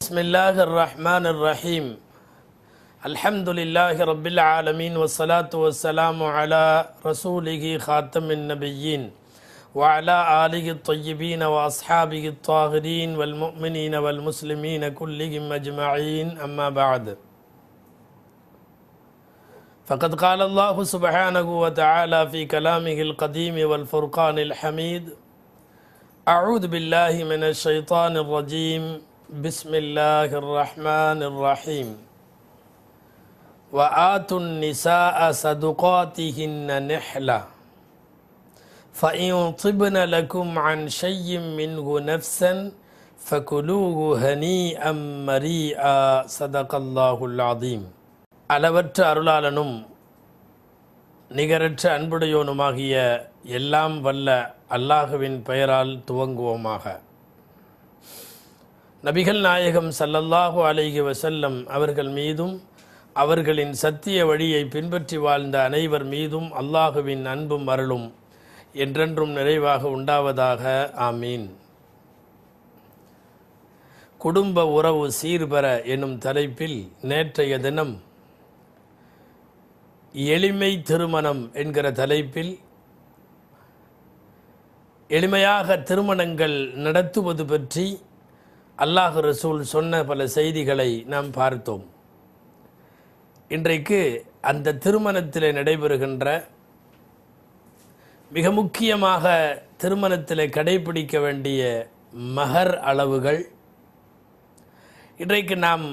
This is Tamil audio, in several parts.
بسم الله الرحمن الرحيم الحمد لله رب العالمين والصلاة والسلام على رسوله خاتم النبيين وعلى آله الطيبين وأصحابه الطاهرين والمؤمنين والمسلمين كلهم أجمعين أما بعد فقد قال الله سبحانه وتعالى في كلامه القديم والفرقان الحميد أعوذ بالله من الشيطان الرجيم بسم الله الرحمن الرحيم وآتوا النساء صدقاتهن نحلة فإن طبن لكم عن شيء منه نفسا فكلوه هنيئا مريئا صدق الله العظيم அளவற்ற அருளாளனும் நிகரற்ற அன்புடையோனுமாகிய எல்லாம் வல்ல அல்லாஹுவின் பெயரால் துவங்குவோமாக. நபிகள் நாயகம் ஸல்லல்லாஹு அலைஹி வஸல்லம் அவர்கள் மீதும் அவர்களின் சத்திய வழியை பின்பற்றி வாழ்ந்த அனைவர் மீதும் அல்லாஹுவின் அன்பும் அருளும் என்றென்றும் நிறைவாக உண்டாவதாக. ஆமீன். குடும்ப உறவு சீர்பெற எனும் தலைப்பில் நேற்றைய தினம் எளிமை திருமணம் என்கிற தலைப்பில் எளிமையாக திருமணங்கள் நடத்துவது பற்றி அல்லாஹ் ரசூல் சொன்ன பல செய்திகளை நாம் பார்த்தோம். இன்றைக்கு அந்த திருமணத்தில் நடைபெறுகின்ற மிக முக்கியமாக திருமணத்தில் கடைபிடிக்க வேண்டிய மஹர் அளவுகள், இன்றைக்கு நாம்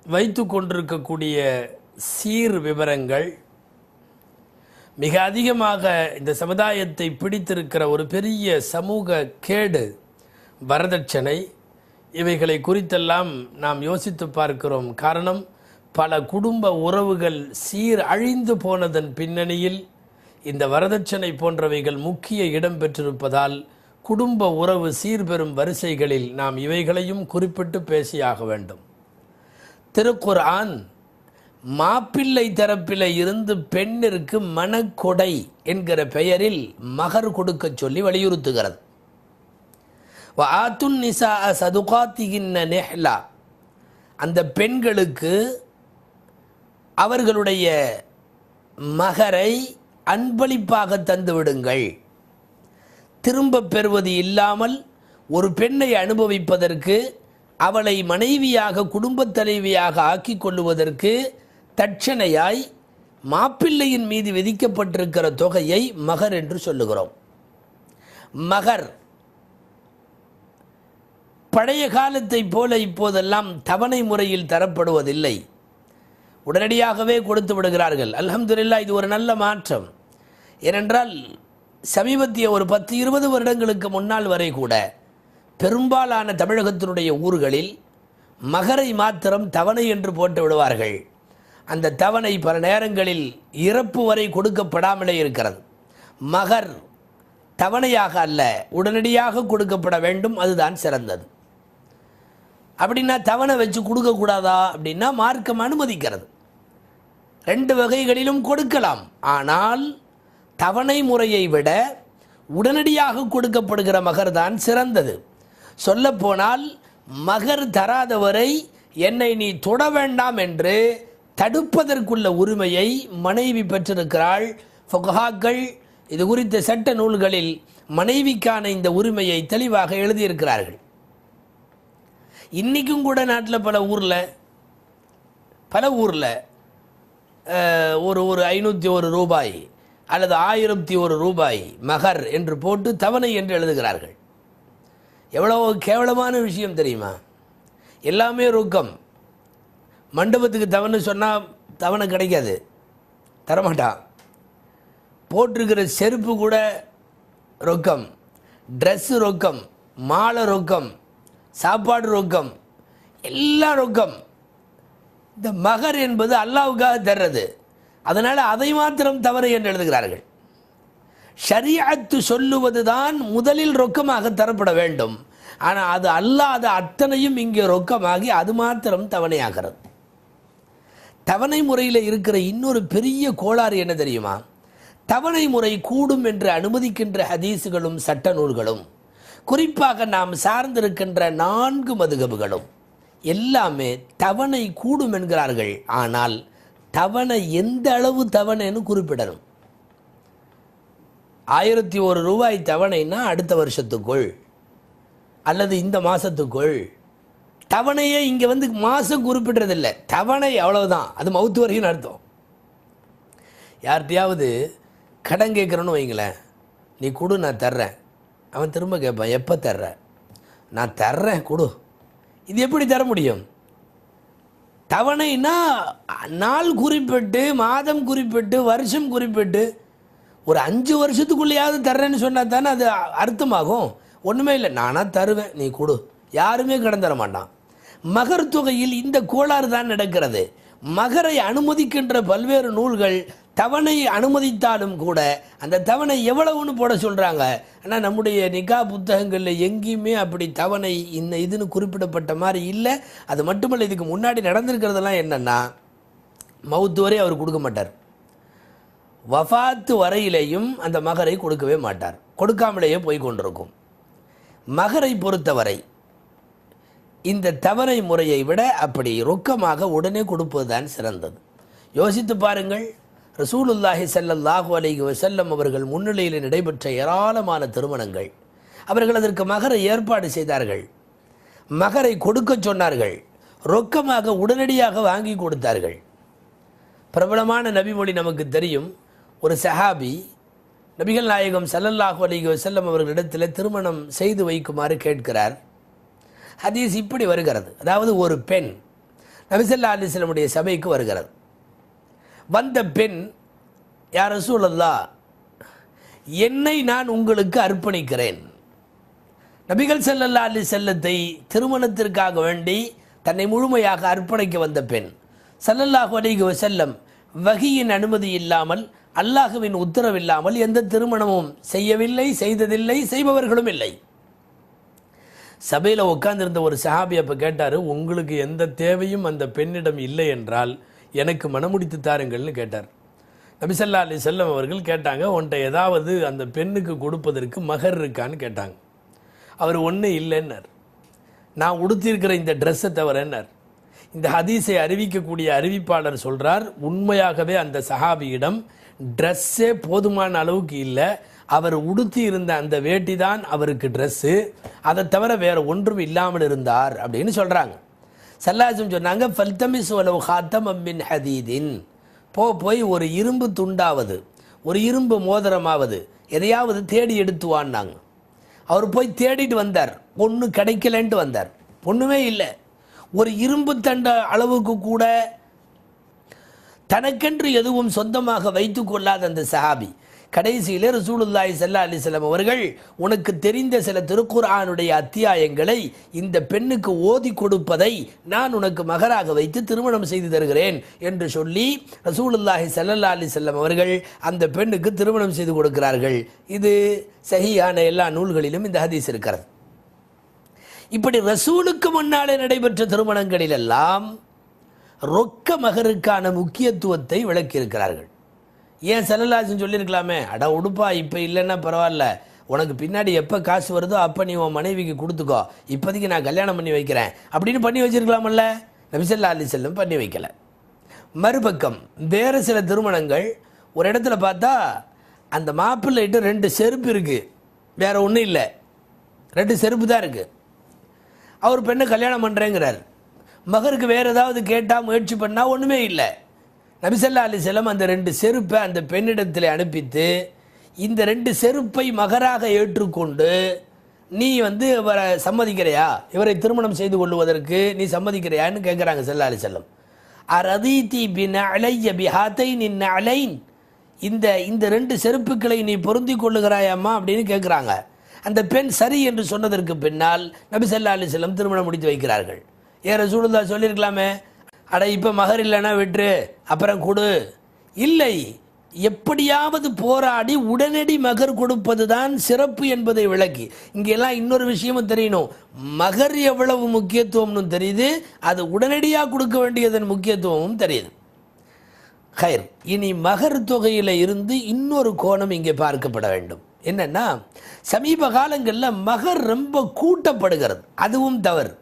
வைத்து கொண்டிருக்கக்கூடிய சீர் விவரங்கள், மிக அதிகமாக இந்த சமுதாயத்தை பிடித்திருக்கிற ஒரு பெரிய சமூக கேடு வரதட்சணை, இவைகளை குறித்தெல்லாம் நாம் யோசித்து பார்க்கிறோம். காரணம், பல குடும்ப உறவுகள் சீர் அழிந்து போனதன் பின்னணியில் இந்த வரதட்சணை போன்றவைகள் முக்கிய இடம் பெற்றிருப்பதால் குடும்ப உறவு சீர்பெறும் வரிசைகளில் நாம் இவைகளையும் குறிப்பிட்டு பேசியாக வேண்டும். திருக்குர்ஆன் மாப்பிள்ளை தரப்பில் இருந்து பெண்ணிற்கு மனக்கொடை என்கிற பெயரில் மகர் கொடுக்க சொல்லி வலியுறுத்துகிறது. வஆத்துன் நிஸாஅ ஸதுகாத்திஹின்ன நிஹ்லா, அந்த பெண்களுக்கு அவர்களுடைய மகரை அன்பளிப்பாக தந்து விடுங்கள். திரும்ப பெறுவது இல்லாமல் ஒரு பெண்ணை அனுபவிப்பதற்கு, அவளை மனைவியாக குடும்பத் தலைவியாக ஆக்கி கொள்ளுவதற்கு தட்சணையாய் மாப்பிள்ளையின் மீது விதிக்கப்பட்டிருக்கிற தொகையை மகர் என்று சொல்லுகிறோம். மகர் பழைய காலத்தை போல இப்போதெல்லாம் தவணை முறையில் தரப்படுவதில்லை, உடனடியாகவே கொடுத்து விடுகிறார்கள். அல்ஹம்துலில்லாஹ், இது ஒரு நல்ல மாற்றம். ஏனென்றால் சமீபத்திய ஒரு 10-20 வருடங்களுக்கு முன்னால் வரை கூட பெரும்பாலான தமிழகத்தினுடைய ஊர்களில் மகரை மாத்திரம் தவணை என்று போட்டு விடுவார்கள். அந்த தவணை பல நேரங்களில் இறப்பு வரை கொடுக்கப்படாமலே இருக்கிறது. மகர் தவணையாக அல்ல, உடனடியாக கொடுக்கப்பட வேண்டும், அதுதான் சிறந்தது. அப்படின்னா தவணை வச்சு கொடுக்கக்கூடாதா அப்படின்னா மார்க்கம் அனுமதிக்கிறது. 2 வகைகளிலும் கொடுக்கலாம். ஆனால் தவணை முறையை விட உடனடியாக கொடுக்கப்படுகிற மகர் தான் சிறந்தது. சொல்லப்போனால் மகர் தராதவரை என்னை நீ தொட வேண்டாம் என்று தடுப்பதற்குள்ள உரிமையை மனைவி பெற்றிருக்கிறாள். ஃபுகஹாக்கள் இது குறித்த சட்ட நூல்களில் மனைவிக்கான இந்த உரிமையை தெளிவாக எழுதியிருக்கிறார்கள். இன்றைக்கும் கூட நாட்டில் பல ஊரில் ஒரு 501 ரூபாய் அல்லது 1001 ரூபாய் மகர் என்று போட்டு தவணை என்று எழுதுகிறார்கள். எவ்வளோ கேவலமான விஷயம் தெரியுமா? எல்லாமே ரொக்கம். மண்டபத்துக்கு தவணை சொன்னால் தவணை கிடைக்காது, தரமாட்டான். போட்டிருக்கிற செருப்பு கூட ரொக்கம், ட்ரெஸ்ஸு ரொக்கம், மாலை ரொக்கம், சாப்பாடு ரொக்கம், எல்லாம் ரொக்கம். இந்த மகர் என்பது அல்லாஹ்வுக்காக தர்றது, அதனால் அதை மாத்திரம் தவறு என்று எழுதுகிறார்கள். ஷரீஅத்து சொல்லுவது தான் முதலில் ரொக்கமாக தரப்பட வேண்டும். ஆனால் அது அல்லாத அத்தனையும் இங்கே ரொக்கமாகி அது மாத்திரம் தவணையாகிறது. தவணை முறையில் இருக்கிற இன்னொரு பெரிய கோளாறு என்ன தெரியுமா? தவணை முறை கூடும் என்று அனுமதிக்கின்ற ஹதீஸுகளும் சட்ட நூல்களும், குறிப்பாக நாம் சார்ந்திருக்கின்ற 4 மதுகபுகளும் எல்லாமே தவணை கூடும் என்கிறார்கள். ஆனால் தவணை எந்த அளவு தவணைன்னு குறிப்பிடணும். 1001 ரூபாய் தவணைன்னா அடுத்த வருஷத்துக்குள் அல்லது இந்த மாதத்துக்குள். தவணையே இங்கே வந்து மாதம் குறிப்பிடுறதில்லை, தவணை அவ்வளவுதான். அது மவுத்து வரைக்கும் அர்த்தம். யார்கிட்டையாவது கடன் கேட்குறேன்னு வைங்களேன், நீ கொடு நான் தர்றேன். அவன் திரும்ப கேட்பான், எப்போ தர்ற? நான் தர்றேன் கொடு. இது எப்படி தர முடியும்? தவணைனா நாள் குறிப்பிட்டு, மாதம் குறிப்பிட்டு, வருஷம் குறிப்பிட்டு, ஒரு 5 வருஷத்துக்குள்ளேயாவது தர்றேன்னு சொன்னால் தானே அது அர்த்தமாகும். ஒன்றுமே இல்லை, நானாக தருவேன் நீ கொடு. யாருமே கடன் தர மாட்டான். மகர் தொகையில் இந்த கோளாறு தான் நடக்கிறது. மகரை அனுமதிக்கின்ற பல்வேறு நூல்கள் தவணை அனுமதித்தாலும் கூட அந்த தவணை எவ்வளவுன்னு போட சொல்கிறாங்க. ஆனால் நம்முடைய நிகா புத்தகங்களில் எங்கேயுமே அப்படி தவணை இதுன்னு குறிப்பிடப்பட்ட மாதிரி இல்லை. அது மட்டுமல்ல, இதுக்கு முன்னாடி நடந்திருக்கிறதெல்லாம் என்னென்னா, மவுத்து வரை அவர் கொடுக்க மாட்டார், வஃபாத்து வரையிலேயும் அந்த மகரை கொடுக்கவே மாட்டார், கொடுக்காமலேயே போய் கொண்டிருக்கும். மகரை பொறுத்தவரை இந்த தவணை முறையை விட அப்படி ரொக்கமாக உடனே கொடுப்பது தான் சிறந்தது. யோசித்து பாருங்கள், ரசூலுல்லாஹி ஸல்லல்லாஹு அலைஹி வஸல்லம் அவர்கள் முன்னிலையில் நடைபெற்ற ஏராளமான திருமணங்கள், அவர்கள் அதற்கு மகரை ஏற்பாடு செய்தார்கள், மகரை கொடுக்க சொன்னார்கள், ரொக்கமாக உடனடியாக வாங்கி கொடுத்தார்கள். பிரபலமான நபிமொழி நமக்கு தெரியும். ஒரு சஹாபி நபிகள் நாயகம் ஸல்லல்லாஹு அலைஹி வஸல்லம் அவர்களிடத்தில் திருமணம் செய்து வைக்குமாறு கேட்கிறார். ஹதீஸ் இப்படி வருகிறது. அதாவது ஒரு பெண் நபி ஸல்லல்லாஹு அலைஹி வஸல்லமுடைய சபைக்கு வருகிறது. வந்த பெண், யா ரசூலல்லாஹ், என்னை நான் உங்களுக்கு அர்ப்பணிக்கிறேன். நபிகள் ஸல்லல்லாஹு அலைஹி வஸல்லத்தை திருமணத்திற்காக வேண்டி தன்னை முழுமையாக அர்ப்பணிக்க வந்த பெண். ஸல்லல்லாஹு அலைஹி வஸல்லம் வஹியின் அனுமதி இல்லாமல், அல்லாஹுவின் உத்தரவில்லாமல் எந்த திருமணமும் செய்யவில்லை, செய்ததில்லை, செய்பவர்களும் இல்லை. சபையில் உட்கார்ந்திருந்த ஒரு சஹாபி அப்போ கேட்டார், உங்களுக்கு எந்த தேவையும் அந்த பெண்ணிடம் இல்லை என்றால் எனக்கு மனமுடித்து தாருங்கள்னு கேட்டார். நபி ஸல்லல்லாஹு அலைஹி வஸல்லம் அவர்கள் கேட்டாங்க, உன்ட்ட ஏதாவது அந்த பெண்ணுக்கு கொடுப்பதற்கு மகர் இருக்கான்னு கேட்டாங்க. அவர் ஒன்றும் இல்லைன்னார். நான் உடுத்திருக்கிற இந்த ட்ரெஸ்ஸை தவிரன்னார். இந்த ஹதீஸை அறிவிக்கக்கூடிய அறிவிப்பாளர் சொல்கிறார், உண்மையாகவே அந்த சஹாபியிடம் ட்ரெஸ்ஸே போதுமான அளவுக்கு இல்லை, அவர் உடுத்தி இருந்த அந்த வேட்டி தான் அவருக்கு ட்ரெஸ்ஸு, அதை தவிர வேறு ஒன்றும் இல்லாமல் இருந்தார் அப்படின்னு சொல்கிறாங்க. சல்லாஜம் சொன்னாங்க, ஃபல்தமிஸ் வலவ் ஹாத்தமம் மின் ஹதீதின், போய் ஒரு இரும்பு துண்டாவது, ஒரு இரும்பு மோதிரமாவது எதையாவது தேடி எடுத்துவான்னாங்க. அவர் போய் தேடிட்டு வந்தார், ஒன்று கிடைக்கலன்ட்டு வந்தார், ஒன்றுமே இல்லை. ஒரு இரும்பு தண்ட அளவுக்கு கூட தனக்கென்று எதுவும் சொந்தமாக வைத்து கொள்ளாத அந்த சஹாபி கடைசியிலே ரசூலுல்லாஹி ஸல்லல்லாஹு அலைஹி வஸல்லம் அவர்கள், உனக்கு தெரிந்த சில திருக்குர்ஆனுடைய அத்தியாயங்களை இந்த பெண்ணுக்கு ஓதி கொடுப்பதை நான் உனக்கு மகராக வைத்து திருமணம் செய்து தருகிறேன் என்று சொல்லி ரசூலுல்லாஹி ஸல்லல்லாஹு அலைஹி வஸல்லம் அவர்கள் அந்த பெண்ணுக்கு திருமணம் செய்து கொடுக்கிறார்கள். இது சஹீஹான எல்லா நூல்களிலும் இந்த ஹதீஸ் இருக்கிறது. இப்படி ரசூலுக்கு முன்னாலே நடைபெற்ற திருமணங்களிலெல்லாம் ரொக்க மகருக்கான முக்கியத்துவத்தை விளக்கியிருக்கிறார்கள். ஏன் ஸல்லல்லாஹு சொல்லியிருக்கலாமே, அட உடுப்பா இப்போ இல்லைன்னா பரவாயில்ல, உனக்கு பின்னாடி எப்போ காசு வருதோ அப்போ நீ உன் மனைவிக்கு கொடுத்துக்கோ, இப்போதைக்கு நான் கல்யாணம் பண்ணி வைக்கிறேன் அப்படின்னு பண்ணி வச்சிருக்கலாமல்ல. நபி ஸல்லல்லாஹு அலைஹி வஸல்லம் பண்ணி வைக்கல. மறுபக்கம் வேறு சில திருமணங்கள் ஒரு இடத்துல பார்த்தா அந்த மாப்பிள்ளைகிட்ட 2 செருப்பு இருக்குது, வேற ஒன்றும் இல்லை, 2 செருப்பு தான் இருக்குது. அவர் பெண்ணை கல்யாணம் பண்ணுறேங்கிறார். மகருக்கு வேறு ஏதாவது கேட்டால் முயற்சி பண்ணால் ஒன்றுமே இல்லை. நபி ஸல்லல்லாஹு அலைஹி வஸல்லம் அந்த 2 செருப்பை அந்த பெண்ணிடத்தில் அனுப்பித்து, இந்த 2 செருப்பை மகராக ஏற்றுக்கொண்டு நீ இவரை சம்மதிக்கிறையா, இவரை திருமணம் செய்து கொள்வதற்கு நீ சம்மதிக்கிறையான்னு கேட்குறாங்க ஸல்லல்லாஹு அலைஹி வஸல்லம். அரதீதி பினஅலைய பிஹாதைனி நஅலைன், இந்த 2 செருப்புக்களை நீ பொருந்தி கொள்ளுகிறாயாம்மா அப்படின்னு கேட்குறாங்க. அந்த பெண் சரி என்று சொன்னதற்கு பின்னால் நபி ஸல்லல்லாஹு அலைஹி வஸல்லம் திருமணம் முடித்து வைக்கிறார்கள். ஏன் ரசூலுல்லாஹ் சொல்லியிருக்கலாமே, அட இப்போ மகர் இல்லைன்னா விட்டுரு அப்புறம் கொடு, இல்லை, எப்படியாவது போராடி உடனடி மகர் கொடுப்பது தான் சிறப்பு என்பதை விளக்கி. இங்கெல்லாம் இன்னொரு விஷயமும் தெரியணும், மகர் எவ்வளவு முக்கியத்துவம்னு தெரியுது, அது உடனடியாக கொடுக்க வேண்டியதன் முக்கியத்துவமும் தெரியுது. ஹைர், இனி மகர் தொகையில் இருந்து இன்னொரு கோணம் இங்கே பார்க்கப்பட வேண்டும். என்னன்னா, சமீப காலங்களில் மகர் ரொம்ப கூட்டப்படுகிறது, அதுவும் தவறு.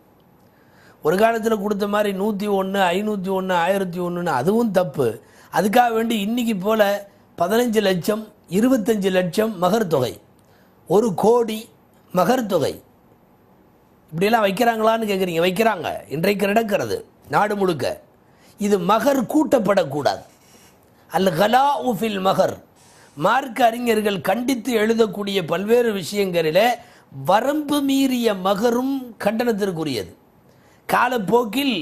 ஒரு காலத்தில் கொடுத்த மாதிரி 101, 501, 1001 அதுவும் தப்பு. அதுக்காக வேண்டி இன்னைக்கு போல் 15 லட்சம் 25 லட்சம் மகர் தொகை, 1 கோடி மகர் தொகை இப்படியெல்லாம் வைக்கிறாங்களான்னு கேட்குறீங்க. வைக்கிறாங்க, இன்றைக்கு நடக்கிறது நாடு முழுக்க. இது மகர் கூட்டப்படக்கூடாது. அல் கலாஉ ஃபில் மகர், மார்க்க அறிஞர்கள் கண்டித்து எழுதக்கூடிய பல்வேறு விஷயங்களில் வரம்பு மீறிய மகரும் கண்டனத்திற்குரியது. காலப்போக்கில்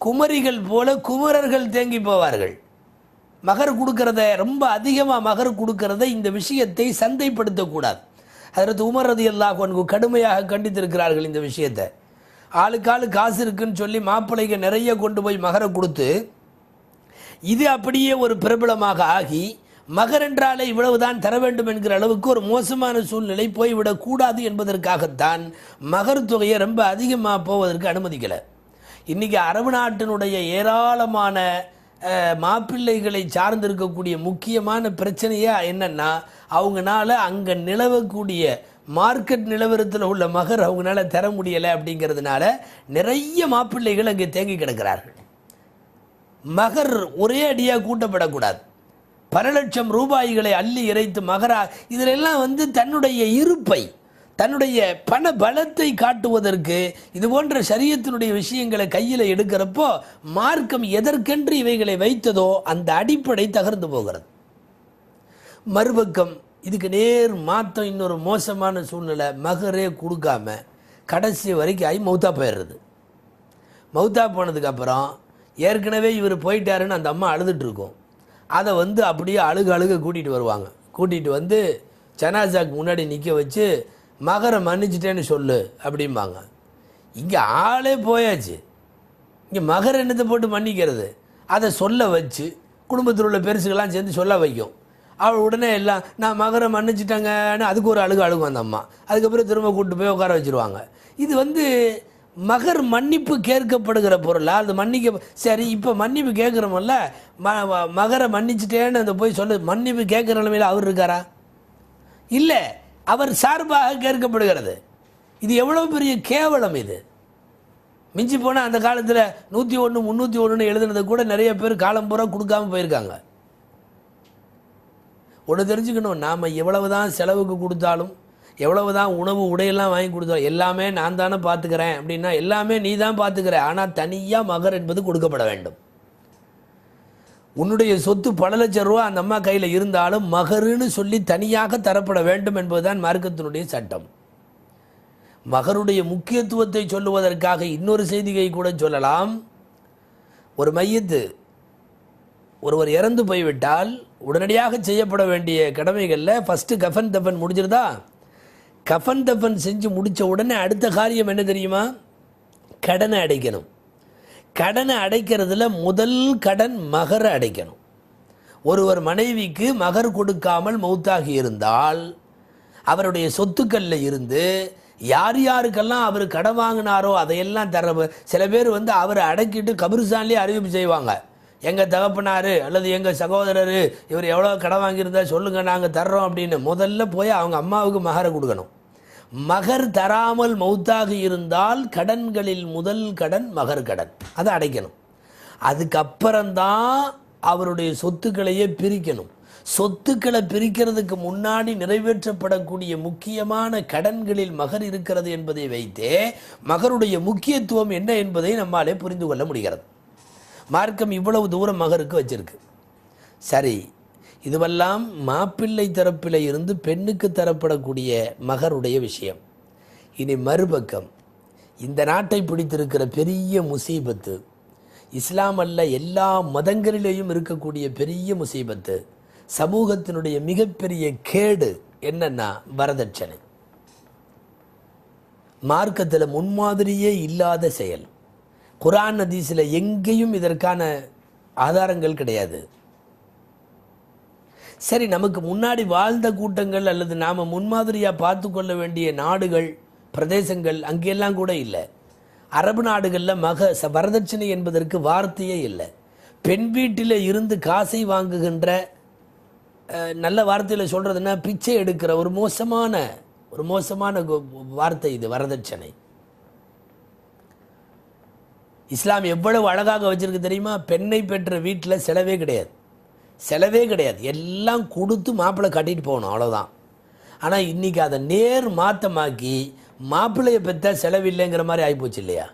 குமரிகள் போல குமரர்கள் தேங்கி போவார்கள். மகர் கொடுக்கறத, ரொம்ப அதிகமாக மகர் கொடுக்கறத, இந்த விஷயத்தை சந்தைப்படுத்தக்கூடாது. ஹஜ்ரத் உமர் ரலியல்லாஹு அன்ஹு கடுமையாக கண்டித்திருக்கிறார்கள் இந்த விஷயத்தை. ஆளுக்காளு காசு இருக்குன்னு சொல்லி மாப்பிள்ளைக்கு நிறைய கொண்டு போய் மகரை கொடுத்து இது அப்படியே ஒரு பிரபலமாக ஆகி மகர் என்றாலே இவ்வளவுதான் தர வேண்டும் என்கிற அளவுக்கு ஒரு மோசமான சூழ்நிலை போய்விடக்கூடாது என்பதற்காகத்தான் மகர் தொகையை ரொம்ப அதிகமாக போவதற்கு அனுமதிக்கலை. இன்றைக்கி அரபு நாட்டினுடைய ஏராளமான மாப்பிள்ளைகளை சார்ந்திருக்கக்கூடிய முக்கியமான பிரச்சனையே என்னென்னா, அவங்களால அங்கே நிலவக்கூடிய மார்க்கெட் நிலவரத்தில் உள்ள மகர் அவங்களால தர முடியலை. அப்படிங்கிறதுனால நிறைய மாப்பிள்ளைகள் அங்கே தேங்கி கிடக்கிறார்கள். மகர் ஒரே அடியாக கூட்டப்படக்கூடாது. பல லட்சம் ரூபாய்களை அள்ளி இறைத்து மகரா, இதிலெல்லாம் தன்னுடைய இருப்பை, தன்னுடைய பண பலத்தை காட்டுவதற்கு இது போன்ற ஷரியத்தினுடைய விஷயங்களை கையில் எடுக்கிறப்போ மார்க்கம் எதற்கென்று இவைகளை வைத்ததோ அந்த அடிப்படை தகர்ந்து போகிறது. மறுபக்கம் இதுக்கு நேர் மாற்றம் இன்னொரு மோசமான சூழ்நிலை, மகரே கொடுக்காம கடைசி வரைக்கும் ஆகி மௌத்தா போயிடுறது. மௌத்தா போனதுக்கப்புறம் ஏற்கனவே இவர் போயிட்டாருன்னு அந்த அம்மா அழுதுட்டு இருக்கும். அதை அப்படியே அழுக கூட்டிகிட்டு வருவாங்க. கூட்டிகிட்டு ஜனாசாக்கு முன்னாடி நிற்க வச்சு மகரை மன்னிச்சிட்டேன்னு சொல்லு அப்படிம்பாங்க. இங்கே ஆளே போயாச்சு, இங்கே மகர் என்னத்தை போட்டு மன்னிக்கிறது? அதை சொல்ல வச்சு குடும்பத்தில் உள்ள பெருசுகள்லாம் சேர்ந்து சொல்ல வைக்கும். அவள் உடனே எல்லாம் நான் மகரை மன்னிச்சிட்டேங்கன்னு அதுக்கு ஒரு அழுகும் அந்த அம்மா. அதுக்கப்புறம் திரும்ப கூப்பிட்டு போய் உட்கார வச்சுருவாங்க. இது மகர் மன்னிப்பு கேட்கப்படுகிற பொருளா? அது மன்னிக்க சரி, இப்போ மன்னிப்பு கேட்குறோமல்ல, மகரை மன்னிச்சிட்டேன்னு அந்த போய் சொல்லு, மன்னிப்பு கேட்குற நிலைமையில் அவர் இருக்காரா? இல்லை, அவர் சார்பாக கேட்கப்படுகிறது. இது எவ்வளோ பெரிய கேவலம்! இது மிஞ்சி போனால் அந்த காலத்தில் 101, 301 எழுதுனதை கூட நிறைய பேர் காலம் பூரா கொடுக்காம போயிருக்காங்க. ஒன்று தெரிஞ்சுக்கணும், நாம் எவ்வளவு தான் செலவுக்கு கொடுத்தாலும், எவ்வளவு தான் உணவு உடையெல்லாம் வாங்கி கொடுத்தாலும் எல்லாமே நான் தானே பார்த்துக்கிறேன் அப்படின்னா எல்லாமே நீ தான் பார்த்துக்கிற. ஆனால் தனியாக மகர் என்பது கொடுக்கப்பட வேண்டும். உன்னுடைய சொத்து பல லட்சம் ரூபா அந்த அம்மா கையில் இருந்தாலும் மகருன்னு சொல்லி தனியாக தரப்பட வேண்டும் என்பதுதான் மார்க்கத்தினுடைய சட்டம். மகருடைய முக்கியத்துவத்தை சொல்லுவதற்காக இன்னொரு செய்தியை கூட சொல்லலாம். ஒரு மையத்து, ஒருவர் இறந்து போய்விட்டால் உடனடியாக செய்யப்பட வேண்டிய கடமைகளில் ஃபஸ்ட்டு கஃபன் தஃபன் முடிஞ்சிருதா? கஃபன் தஃபன் செஞ்சு முடித்த உடனே அடுத்த காரியம் என்ன தெரியுமா? கடனை அடைக்கணும். கடனை அடைக்கிறதுல முதல் கடன் மகரை அடைக்கணும். ஒருவர் மனைவிக்கு மகர் கொடுக்காமல் மௌத்தாகி இருந்தால் அவருடைய சொத்துக்களில் இருந்து யார் யாருக்கெல்லாம் அவர் கடன் வாங்கினாரோ அதையெல்லாம் தர. சில பேர் அவரை அடக்கிட்டு கபிரிஸ்தான்லேயே அறிவிப்பு செய்வாங்க, எங்கள் தகப்பனார் அல்லது எங்கள் சகோதரர் இவர் எவ்வளோ கடன் வாங்கியிருந்தா சொல்லுங்கள் நாங்கள் தர்றோம் அப்படின்னு. முதல்ல போய் அவங்க அம்மாவுக்கு மகரை கொடுக்கணும். மகர் தராமல் மௌத்தாகி இருந்தால் கடன்களில் முதல் கடன் மகர் கடன், அதை அடைக்கணும். அதுக்கப்புறம்தான் அவருடைய சொத்துக்களையே பிரிக்கணும். சொத்துக்களை பிரிக்கிறதுக்கு முன்னாடி நிறைவேற்றப்படக்கூடிய முக்கியமான கடன்களில் மகர் இருக்கிறது என்பதை வைத்தே மகருடைய முக்கியத்துவம் என்ன என்பதை நம்மாலே புரிந்து கொள்ள முடிகிறது. மார்க்கம் இவ்வளவு தூரம் மகருக்கு வச்சிருக்கு. சரி, இதுவெல்லாம் மாப்பிள்ளை தரப்பில் இருந்து பெண்ணுக்கு தரப்படக்கூடிய மகருடைய விஷயம். இனி மறுபக்கம், இந்த நாட்டை பிடித்திருக்கிற பெரிய முசீபத்து, இஸ்லாம் அல்ல எல்லா மதங்களிலேயும் இருக்கக்கூடிய பெரிய முசீபத்து, சமூகத்தினுடைய மிகப்பெரிய கேடு என்னன்னா வரதட்சணை. மார்க்கத்தில் முன்மாதிரியே இல்லாத செயல். குர்ஆன் ஹதீஸில் எங்கேயும் இதற்கான ஆதாரங்கள் கிடையாது. சரி, நமக்கு முன்னாடி வாழ்ந்த கூட்டங்கள் அல்லது நாம் முன்மாதிரியாக பார்த்து கொள்ள வேண்டிய நாடுகள் பிரதேசங்கள் அங்கெல்லாம் கூட இல்லை. அரபு நாடுகளில் வரதட்சணை என்பதற்கு வார்த்தையே இல்லை. பெண் வீட்டில் இருந்து காசை வாங்குகின்ற, நல்ல வார்த்தையில் சொல்கிறதுன்னா பிச்சை எடுக்கிற ஒரு மோசமான வார்த்தை இது வரதட்சணை. இஸ்லாம் எவ்வளவு அழகாக வச்சிருக்கு தெரியுமா? பெண்ணை பெற்ற வீட்டில் செலவே கிடையாது, செலவே கிடையாது, எல்லாம் கொடுத்து மாப்பிள்ளை கட்டிட்டு போகணும், அவ்வளோதான். ஆனால் இன்றைக்கி அதை நேர் மாற்றமாக்கி மாப்பிள்ளையை பெற்ற செலவில்லைங்கிற மாதிரி ஆகிப்போச்சு இல்லையா?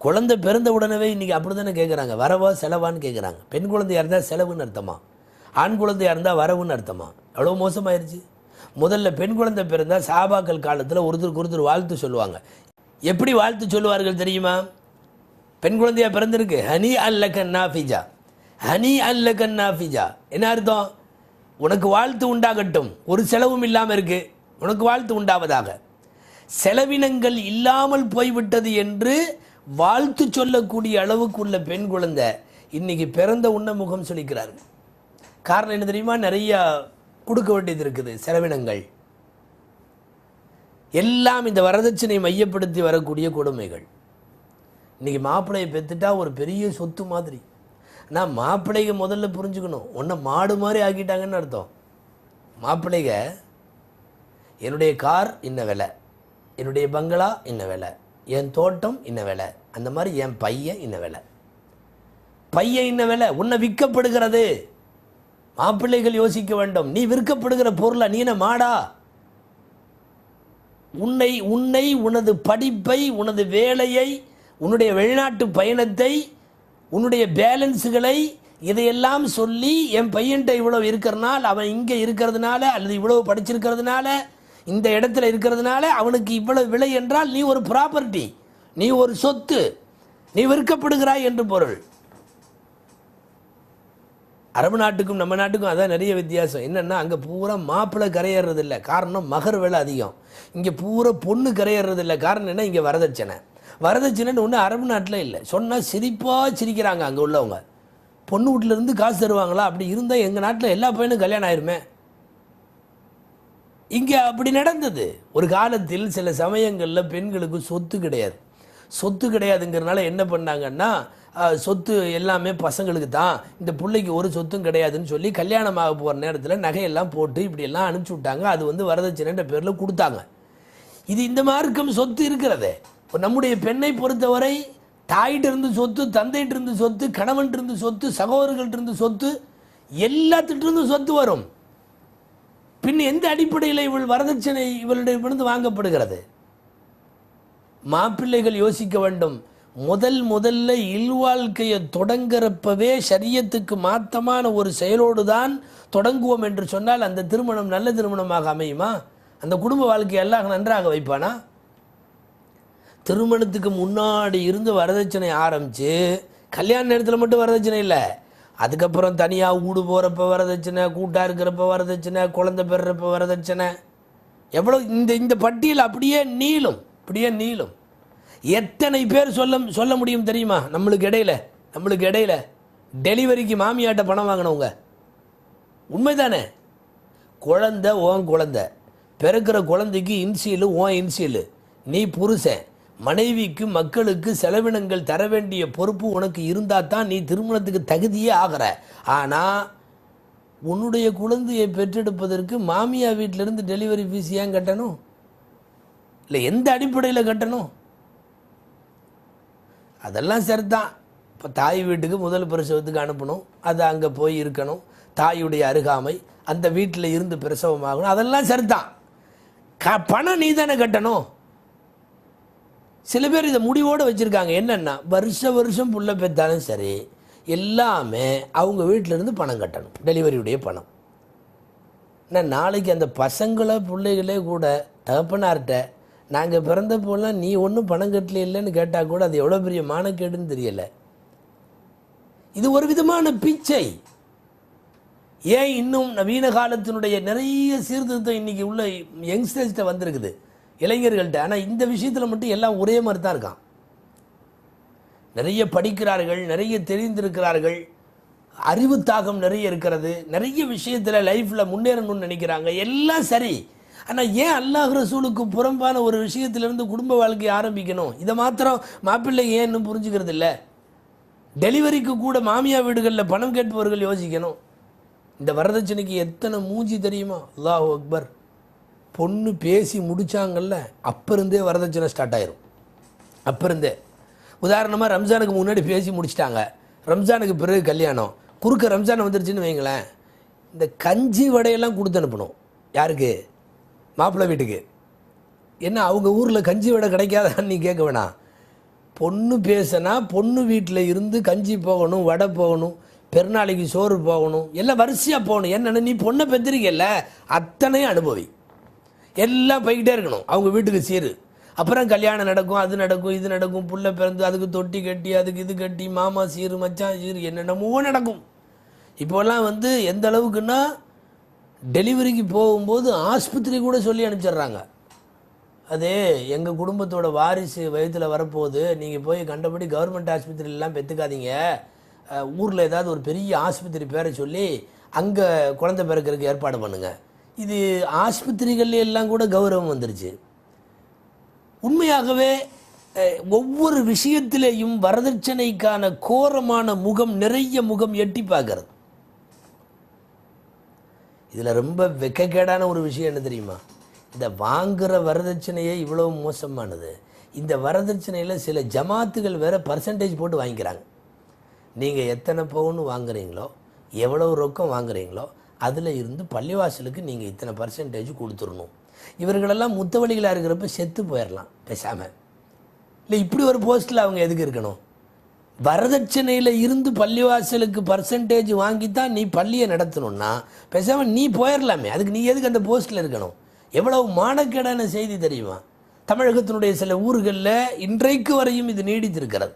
குழந்தை பிறந்த உடனே இன்றைக்கி அப்படி தானே கேட்குறாங்க, வரவா செலவான்னு கேட்குறாங்க. பெண் குழந்தையாக இருந்தால் செலவுன்னு அர்த்தமா, ஆண் குழந்தையாக இருந்தால் வரவுன்னு அர்த்தமா? எவ்வளோ மோசமாயிருச்சு. முதல்ல பெண் குழந்தை பிறந்தால் சாபாக்கள் காலத்தில் ஒருத்தருக்கு ஒருத்தர் வாழ்த்து சொல்லுவாங்க. எப்படி வாழ்த்து சொல்லுவார்கள் தெரியுமா? பெண் குழந்தையாக பிறந்திருக்கு, ஹனி அல்லக்கன் நாஃபிஜா, ஹனி அல்லக்கன் நாஃபிஜா. என்ன அர்த்தம்? உனக்கு வாழ்த்து உண்டாகட்டும், ஒரு செலவும் இல்லாமல் இருக்கு, உனக்கு வாழ்த்து உண்டாவதாக. செலவினங்கள் இல்லாமல் போய்விட்டது என்று வாழ்த்து சொல்லக்கூடிய அளவுக்கு உள்ள பெண் குழந்தை இன்னைக்கு பிறந்த உண்ண முகம் சொல்லிக்கிறார்கள். காரணம் என்ன தெரியுமா? நிறையா கொடுக்க வேண்டியது இருக்குது, செலவினங்கள் எல்லாம் இந்த வரதட்சணை மையப்படுத்தி வரக்கூடிய கொடுமைகள். இன்னைக்கு மாப்பிள்ளையை பெற்றுட்டா ஒரு பெரிய சொத்து மாதிரி. ஆனால் மாப்பிள்ளைங்க முதல்ல புரிஞ்சுக்கணும், ஒன்றை மாடு மாதிரி ஆக்கிட்டாங்கன்னு அர்த்தம். மாப்பிள்ளைங்க என்னுடைய கார் இன்ன விலை, என்னுடைய பங்களா இன்ன விலை, என் தோட்டம் இன்ன விலை, அந்த மாதிரி என் பையன் இன்ன விலை, பையன் இன்ன விலை, உன்னை விற்கப்படுகிறது. மாப்பிள்ளைகள் யோசிக்க வேண்டும், நீ விற்கப்படுகிற பொருளா? நீ என்ன மாடா? உன்னை உனது படிப்பை, உனது வேலையை, உன்னுடைய வெளிநாட்டு பயணத்தை, உன்னுடைய பேலன்ஸுகளை இதையெல்லாம் சொல்லி என் பையன்கிட்ட இவ்வளவு இருக்கிறதுனால, அவன் இங்கே இருக்கிறதுனால அல்லது இவ்வளவு படிச்சிருக்கிறதுனால, இந்த இடத்துல இருக்கிறதுனால அவனுக்கு இவ்வளவு விலை என்றால் நீ ஒரு ப்ராப்பர்ட்டி, நீ ஒரு சொத்து, நீ விற்கப்படுகிறாய் என்று பொருள். அரபு நாட்டுக்கும் நம்ம நாட்டுக்கும் அதான் நிறைய வித்தியாசம். என்னென்னா அங்கே பூரா மாப்பிள்ளை கரையேறது இல்லை, காரணம் மகர் விலை அதிகம். இங்கே பூரா பொண்ணு கரையேறது இல்லை, காரணம் என்ன? இங்கே வரதட்சணை. வரதட்சணைன்னு ஒன்று அரபு நாட்டில் இல்லை. சொன்னால் சிரிப்பாக சிரிக்கிறாங்க அங்கே உள்ளவங்க. பொண்ணு வீட்டிலேருந்து காசு தருவாங்களா? அப்படி இருந்தால் எங்கள் நாட்டில் எல்லா பையனும் கல்யாணம் ஆயிருமே. இங்கே அப்படி நடந்தது ஒரு காலத்தில். சில சமயங்களில் பெண்களுக்கு சொத்து கிடையாது. சொத்து கிடையாதுங்கிறதுனால என்ன பண்ணாங்கன்னா, சொத்து எல்லாமே பசங்களுக்கு தான், இந்த பிள்ளைக்கு ஒரு சொத்தும் கிடையாதுன்னு சொல்லி கல்யாணமாக போகிற நேரத்தில் நகையெல்லாம் போட்டு இப்படியெல்லாம் அனுப்பிச்சி விட்டாங்க. அது வந்து வரதட்சணைன்ற பேரில் கொடுத்தாங்க. இது இந்த மார்க்கம் சொத்து இருக்கிறது. இப்போ நம்முடைய பெண்ணை பொறுத்தவரை தாயிட்ட இருந்து சொத்து, தந்தையிட்ட இருந்து சொத்து, கணவன்கிட்ட இருந்து சொத்து, சகோதரர்கள்ட்ட இருந்து சொத்து, எல்லாத்திட்ட இருந்து சொத்து வரும். பின் எந்த அடிப்படையில் இவள் வரதட்சணை இவளிடமிருந்து வாங்கப்படுகிறது? மாப்பிள்ளைகள் யோசிக்க வேண்டும். முதல்ல இல்வாழ்க்கையை தொடங்குறப்பவே ஷரியத்துக்கு மாற்றமான ஒரு செயலோடு தான் தொடங்குவோம் என்று சொன்னால் அந்த திருமணம் நல்ல திருமணமாக அமையுமா? அந்த குடும்ப வாழ்க்கையை எல்லாம் நன்றாக வைப்பானா? திருமணத்துக்கு முன்னாடி இருந்து வரதட்சணை ஆரம்பித்து கல்யாண நேரத்தில் மட்டும் வரதட்சணை இல்லை, அதுக்கப்புறம் தனியாக வீடு போகிறப்ப வரதட்சணை, கூட்டாக இருக்கிறப்ப வரதட்சணை, குழந்தை பெறுறப்ப வரதட்சணை, எவ்வளோ இந்த பட்டியல் அப்படியே நீளும். எத்தனை பேர் சொல்ல முடியும் தெரியுமா? நம்மளுக்கு இடையில டெலிவரிக்கு மாமியாட்ட பணம் வாங்கினவங்க. உண்மைதானே? குழந்தை ஓன் குழந்தை, பிறக்கிற குழந்தைக்கு இன்சியலு ஓன் இன்சியலு, நீ புருஷன், மனைவிக்கு மக்களுக்கு செலவினங்கள் தர வேண்டிய பொறுப்பு உனக்கு இருந்தால் தான் நீ திருமணத்துக்கு தகுதியே ஆகிற. ஆனால் உன்னுடைய குழந்தையை பெற்றெடுப்பதற்கு மாமியா வீட்டிலேருந்து டெலிவரி ஃபீஸ் ஏன் கட்டணும்? இல்லை எந்த அடிப்படையில் கட்டணும்? அதெல்லாம் சரிதான். இப்போ தாய் வீட்டுக்கு முதல் பிரசவத்துக்கு அனுப்பணும், அது அங்கே போய் இருக்கணும், தாயுடைய அருகாமை, அந்த வீட்டில் இருந்து பிரசவமாகணும், அதெல்லாம் சரிதான். பணம் நீ தானே கட்டணும். சில பேர் இதை முடிவோடு வச்சுருக்காங்க. என்னென்னா வருஷம் புள்ள பெற்றாலும் சரி எல்லாமே அவங்க வீட்டிலேருந்து பணம் கட்டணும், டெலிவரியுடைய பணம். ஆனால் நாளைக்கு அந்த பசங்களை பிள்ளைகளே கூட தகப்பனார்கிட்ட நாங்கள் பிறந்தப்போலாம் நீ ஒன்றும் பணம் கட்டல இல்லைன்னு கேட்டால் கூட அது எவ்வளோ பெரிய மானக்கேடுன்னு தெரியலை. இது ஒரு விதமான பிச்சை. ஏன் இன்னும் நவீன காலத்தினுடைய நிறைய சீர்திருத்தம் இன்றைக்கி உள்ள யங்ஸ்டர்ஸ்கிட்ட வந்திருக்குது, இளைஞர்கள்ட்ட. ஆனால் இந்த விஷயத்தில் மட்டும் எல்லாம் ஒரே மாதிரி தான் இருக்கான். நிறைய படிக்கிறார்கள், நிறைய தெரிந்திருக்கிறார்கள், அறிவு தாகம் நிறைய இருக்கிறது, நிறைய விஷயத்தில் லைஃப்பில் முன்னேறணும்னு நினைக்கிறாங்க, எல்லாம் சரி. ஆனால் ஏன் அல்லாஹ் ரசூலுக்கு புறம்பான ஒரு விஷயத்திலிருந்து குடும்ப வாழ்க்கையை ஆரம்பிக்கணும்? இதை மாத்திரம் மாப்பிள்ளை ஏன் இன்னும் புரிஞ்சுக்கிறது இல்லை? டெலிவரிக்கு கூட மாமியா வீடுகளில் பணம் கேட்பவர்கள் யோசிக்கணும். இந்த வரதட்சணைக்கு எத்தனை மூஞ்சி தெரியுமா? அல்லாஹ் அக்பர். பொண்ணு பேசி முடித்தாங்கல்ல, அப்போ இருந்தே வரதட்சணை ஸ்டார்ட் ஆயிரும். அப்போ இருந்தே உதாரணமாக ரம்ஜானுக்கு முன்னாடி பேசி முடிச்சிட்டாங்க, ரம்ஜானுக்கு பிறகு கல்யாணம், குறுக்க ரம்ஜான் வந்துருச்சுன்னு வைங்களேன், இந்த கஞ்சி வடையெல்லாம் கொடுத்து அனுப்பணும். யாருக்கு? மாப்பிள்ளை வீட்டுக்கு. என்ன அவங்க ஊரில் கஞ்சி வடை கிடைக்காதான்னு நீ கேட்க வேணாம். பொண்ணு பேசினா பொண்ணு வீட்டில் இருந்து கஞ்சி போகணும், வடை போகணும், பெருநாளைக்கு சோறு போகணும், எல்லாம் வரிசையாக போகணும். என்னென்ன நீ பொண்ணை பெற்றிருக்கல, அத்தனையும் அனுபவி, எல்லாம் போய்கிட்டே இருக்கணும் அவங்க வீட்டுக்கு சீரு. அப்புறம் கல்யாணம் நடக்கும், அது நடக்கும், இது நடக்கும், புள்ள பிறந்து அதுக்கு தொட்டி கட்டி அதுக்கு இது கட்டி மாமா சீரு மச்சான் சீரு என்னென்னமோ நடக்கும். இப்போல்லாம் வந்து எந்த அளவுக்குன்னா டெலிவரிக்கு போகும்போது ஆஸ்பத்திரி கூட சொல்லி அனுப்பிச்சிட்றாங்க. அதே எங்கள் குடும்பத்தோட வாரிசு வயதில் வரப்போகுது, நீங்கள் போய் கண்டபடி கவர்மெண்ட் ஆஸ்பத்திரியிலாம் பெற்றுக்காதீங்க, ஊரில் ஏதாவது ஒரு பெரிய ஆஸ்பத்திரி பேரை சொல்லி அங்கே குழந்தை பிறக்கிறதுக்கு ஏற்பாடு பண்ணுங்கள். இது ஆஸ்பத்திரிகள் எல்லாம் கூட கௌரவம் வந்துருச்சு. உண்மையாகவே ஒவ்வொரு விஷயத்திலேயும் வரதட்சணைக்கான கோரமான முகம், நிறைய முகம் எட்டி பார்க்கறது. இதில் ரொம்ப வெக்கக்கேடான ஒரு விஷயம் என்ன தெரியுமா? இந்த வாங்குகிற வரதட்சணையே இவ்வளோ மோசமானது. இந்த வரதட்சணையில் சில ஜமாத்துகள் வேறு பர்சன்டேஜ் போட்டு வாங்கிக்கிறாங்க. நீங்கள் எத்தனை பவுன் வாங்குறீங்களோ, எவ்வளோ ரொக்கம் வாங்குறீங்களோ, அதில் இருந்து பள்ளிவாசலுக்கு நீங்கள் இத்தனை பர்சன்டேஜ் கொடுத்துடணும். இவர்களெல்லாம் முத்தவழிகளாக இருக்கிறப்ப செத்து போயிடலாம் பேசாமல். இல்லை இப்படி ஒரு போஸ்ட்டில் அவங்க எதுக்கு இருக்கணும்? வரதட்சணையில் இருந்து பள்ளிவாசலுக்கு பர்சன்டேஜ் வாங்கித்தான் நீ பள்ளியை நடத்தணும்னா பேசாமல் நீ போயிடலாமே. அதுக்கு நீ எதுக்கு அந்த போஸ்ட்டில் இருக்கணும்? எவ்வளவு மானக்கேடான செய்தி தெரியுமா? தமிழகத்தினுடைய சில ஊர்களில் இன்றைக்கு வரையும் இது நீடித்திருக்கிறது.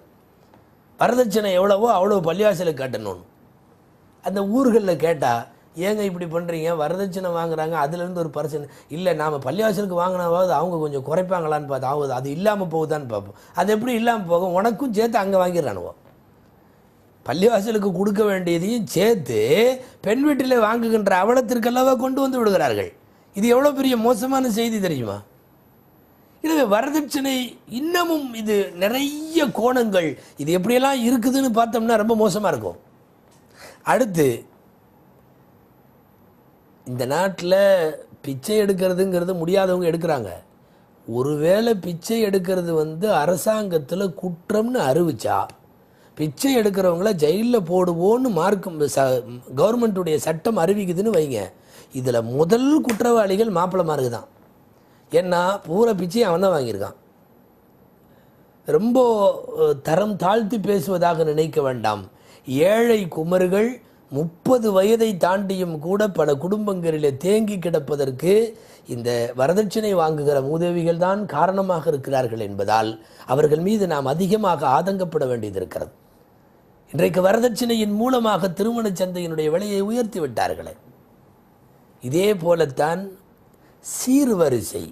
வரதட்சணை எவ்வளவோ அவ்வளோ பள்ளிவாசலுக்கு கட்டணும்னு. அந்த ஊர்களில் கேட்டால் ஏங்க இப்படி பண்ணுறீங்க, வரதட்சணை வாங்குறாங்க, அதுலேருந்து ஒரு பர்சன்ட் இல்லை, நாம் பள்ளிவாசலுக்கு வாங்கினாவது அவங்க கொஞ்சம் குறைப்பாங்களான்னு பார்த்தா ஆகுது, அது இல்லாமல் போகுதான்னு பார்ப்போம். அது எப்படி இல்லாமல் போகும்? உனக்கும் சேர்த்து அங்கே வாங்கிடுறானுவோ. பள்ளிவாசலுக்கு கொடுக்க வேண்டியதையும் சேர்த்து பெண் வீட்டில் வாங்குகின்ற அவலத்திற்கெல்லவா கொண்டு வந்து விடுகிறார்கள். இது எவ்வளோ பெரிய மோசமான செய்தி தெரியுமா? எனவே வரதட்சணை இன்னமும் இது நிறைய கோணங்கள், இது எப்படியெல்லாம் இருக்குதுன்னு பார்த்தோம்னா ரொம்ப மோசமாக இருக்கும். அடுத்து இந்த நாட்டில் பிச்சை எடுக்கிறதுங்கிறது முடியாதவங்க எடுக்கிறாங்க. ஒருவேளை பிச்சை எடுக்கிறது வந்து அரசாங்கத்தில் குற்றம்னு அறிவிச்சா பிச்சை எடுக்கிறவங்கள ஜெயிலில் போடுவோன்னு கவர்மெண்ட்டுடைய சட்டம் அறிவிக்குதுன்னு வைங்க. இதில் முதல் குற்றவாளிகள் மாப்பிள்ளமாருக்கு தான். ஏன்னா பூரா பிச்சை அவன் தான் வாங்கியிருக்கான். ரொம்ப தரம் தாழ்த்தி பேசுவதாக நினைக்க வேண்டாம். ஏழை குமர்கள் 30 வயதை தாண்டியும் கூட பல குடும்பங்களிலே தேங்கி கிடப்பதற்கு இந்த வரதட்சணை வாங்குகிற மூதேவிகள் தான் காரணமாக இருக்கிறார்கள் என்பதால் அவர்கள் மீது நாம் அதிகமாக ஆதங்கப்பட வேண்டியது இருக்கிறது. இன்றைக்கு வரதட்சணையின் மூலமாக திருமண சந்தையினுடைய விலையை உயர்த்தி விட்டார்களே. இதே போலத்தான் சீர்வரிசை.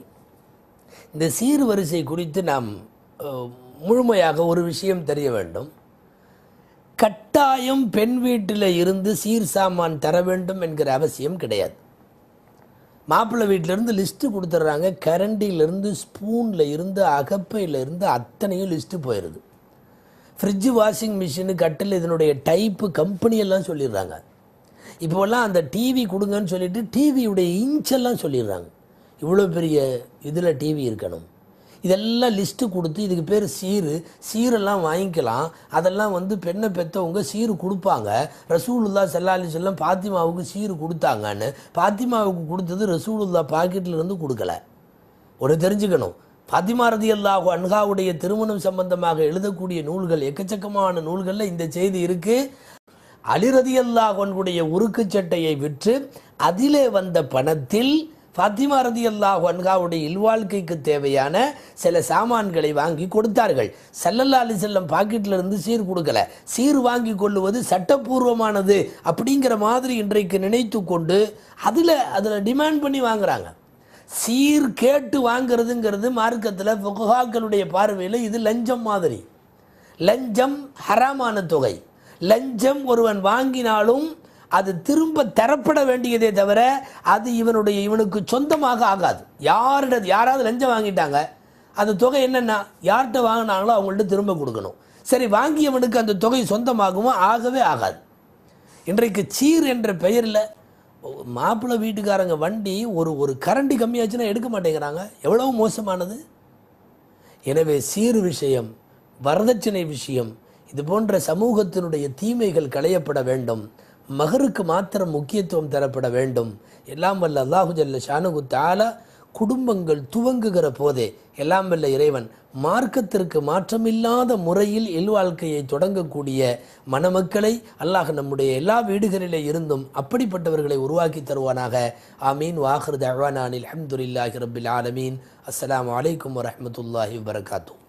இந்த சீர்வரிசை குறித்து நாம் முழுமையாக ஒரு விஷயம் தெரிய வேண்டும். கட்டாயம் பெண் வீட்டில் இருந்து சீர் சாமான் தர வேண்டும் என்கிற அவசியம் கிடையாது. மாப்பிள்ளை வீட்டிலேருந்து லிஸ்ட்டு கொடுத்துட்றாங்க. கரண்டியிலேருந்து ஸ்பூனில் இருந்து அகப்பையில் இருந்து அத்தனையும் லிஸ்ட்டு போயிடுது. ஃப்ரிட்ஜு, வாஷிங் மிஷினு, கட்டில் இதனுடைய டைப்பு கம்பெனியெல்லாம் சொல்லிடுறாங்க. இப்போல்லாம் அந்த டிவி கொடுங்கன்னு சொல்லிட்டு டிவியுடைய இன்ச்செல்லாம் சொல்லிடுறாங்க. இவ்வளோ பெரிய இதில் டிவி இருக்கணும். இதெல்லாம் லிஸ்ட்டு கொடுத்து இதுக்கு பேர் சீரெல்லாம் வாங்கிக்கலாம். அதெல்லாம் வந்து பெண்ணை பெற்றவங்க சீரு கொடுப்பாங்க. ரசூலுல்லாஹ் ஸல்லல்லாஹு அலைஹி வஸல்லம் பாத்திமாவுக்கு சீரு கொடுத்தாங்கன்னு பாத்திமாவுக்கு கொடுத்தது ரசூலுல்லாஹ் பாக்கெட்டில் இருந்து கொடுக்கல. ஒரு தெரிஞ்சுக்கணும், பாத்திமா ரலியல்லாஹு அன்ஹாவுடைய திருமணம் சம்பந்தமாக எழுதக்கூடிய நூல்கள், எக்கச்சக்கமான நூல்களில் இந்த செய்தி இருக்குது. அலி ரலியல்லாஹு அன்ஹுடைய உருக்கு சட்டையை விற்று அதிலே வந்த பணத்தில் ஃபாத்திமா ரலியல்லாஹு அன்ஹாவுடைய இல்வாழ்க்கைக்கு தேவையான சில சாமான்களை வாங்கி கொடுத்தார்கள். ஸல்லல்லாஹு அலைஹி வஸல்லம் பாக்கெட்டில் இருந்து சீர் கொடுக்கல. சீர் வாங்கி கொள்ளுவது சட்டப்பூர்வமானது அப்படிங்கிற மாதிரி இன்றைக்கு நினைத்து கொண்டு அதில் டிமாண்ட் பண்ணி வாங்குறாங்க. சீர் கேட்டு வாங்கிறதுங்கிறது மார்க்கத்தில் ஃபுகஹாக்களுடைய பார்வையில் இது லஞ்சம் மாதிரி. லஞ்சம் ஹராமான தொகை. லஞ்சம் ஒருவன் வாங்கினாலும் அது திரும்ப தரப்பட வேண்டியதே தவிர அது இவனுக்கு சொந்தமாக ஆகாது. யாராவது லஞ்சம் வாங்கிட்டாங்க, அந்த தொகை என்னென்னா யார்கிட்ட வாங்கினாங்களோ அவங்கள்ட்ட திரும்ப கொடுக்கணும். சரி, வாங்கியவனுக்கு அந்த தொகை சொந்தமாகுமோ? ஆகவே ஆகாது. இன்றைக்கு சீர் என்ற பெயரில் மாப்பிள்ளை வீட்டுக்காரங்க வண்டி ஒரு கரண்டி கம்மியாச்சுன்னா எடுக்க மாட்டேங்கிறாங்க. எவ்வளவு மோசமானது. எனவே சீர் விஷயம் வரதட்சணை விஷயம், இது போன்ற சமூகத்தினுடைய தீமைகள் களையப்பட வேண்டும். மகருக்கு மாத்திரம் முக்கியத்துவம் தரப்பட வேண்டும். எல்லாம் வல்ல அல்லாஹு ஜல்ல ஷானுஹு தஆலா குடும்பங்கள் துவங்குகிற போதே எல்லாம் வல்ல இறைவன் மார்க்கத்திற்கு மாற்றமில்லாத முறையில் இல்வாழ்க்கையை தொடங்கக்கூடிய மணமக்களை அல்லாஹ் நம்முடைய எல்லா வீடுகளிலே இருந்தும் அப்படிப்பட்டவர்களை உருவாக்கி தருவானாக. ஆமீன். வாஹிர் தஅவானா அல்ஹம்துலில்லாஹி ரப்பில் ஆலமீன். அஸ்ஸலாமு அலைக்கும் வரஹ்மத்துல்லாஹி வபரகாத்துஹு.